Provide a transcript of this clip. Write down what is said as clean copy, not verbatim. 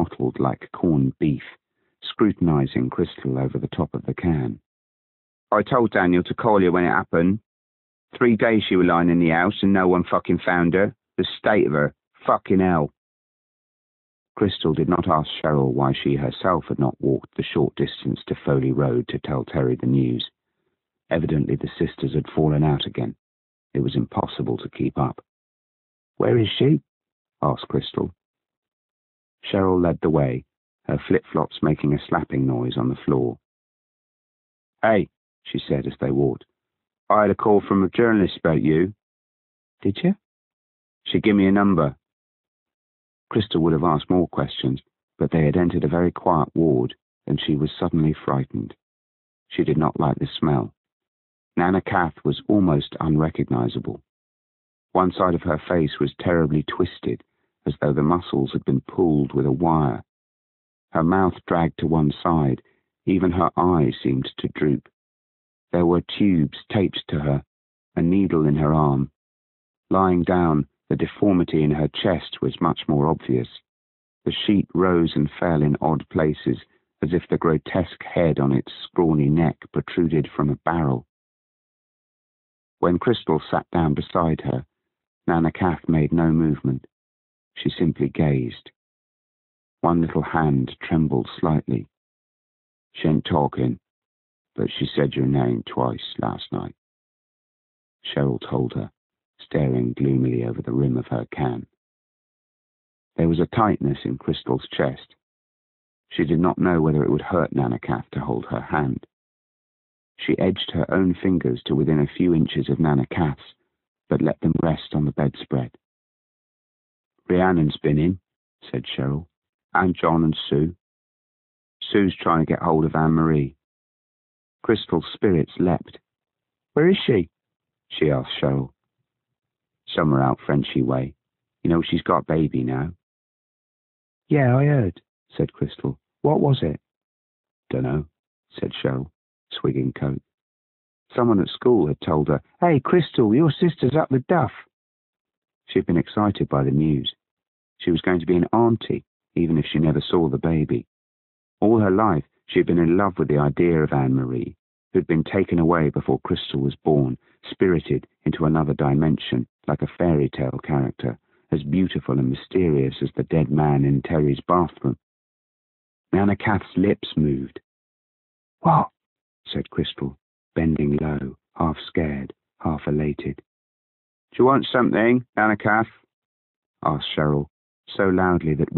mottled like corned beef, scrutinizing Crystal over the top of the can. "I told Daniel to call you when it happened. 3 days she was lying in the house and no one fucking found her. The state of her. Fucking hell." Crystal did not ask Cheryl why she herself had not walked the short distance to Foley Road to tell Terry the news. Evidently the sisters had fallen out again. It was impossible to keep up. "Where is she?" asked Crystal. Cheryl led the way, her flip-flops making a slapping noise on the floor. "Hey," she said as they walked, "I had a call from a journalist about you." "Did you?" "She gave me a number." Crystal would have asked more questions, but they had entered a very quiet ward, and she was suddenly frightened. She did not like the smell. Nana Kath was almost unrecognizable. One side of her face was terribly twisted, as though the muscles had been pulled with a wire. Her mouth dragged to one side, even her eyes seemed to droop. There were tubes taped to her, a needle in her arm. Lying down, the deformity in her chest was much more obvious. The sheet rose and fell in odd places, as if the grotesque head on its scrawny neck protruded from a barrel. When Crystal sat down beside her, Nana Kath made no movement. She simply gazed. One little hand trembled slightly. "She ain't talking, but she said your name twice last night," Cheryl told her, staring gloomily over the rim of her can. There was a tightness in Crystal's chest. She did not know whether it would hurt Nana Kath to hold her hand. She edged her own fingers to within a few inches of Nana Kath's, but let them rest on the bedspread. "Rhiannon's been in," said Cheryl, "and John and Sue. Sue's trying to get hold of Anne-Marie." Crystal's spirits leapt. "Where is she?" she asked Cheryl. "Somewhere out Frenchy way. You know she's got baby now." "Yeah, I heard," said Crystal. "What was it?" "Dunno," said Cheryl, swigging coke. Someone at school had told her, "Hey, Crystal, your sister's up the duff." She had been excited by the news. She was going to be an auntie, even if she never saw the baby. All her life, she had been in love with the idea of Anne-Marie, who had been taken away before Crystal was born, spirited into another dimension, like a fairy tale character, as beautiful and mysterious as the dead man in Terry's bathroom. Nana Kath's lips moved. "What?" said Crystal, bending low, half scared, half elated. "Do you want something, Nana Kath?" asked Cheryl, so loudly that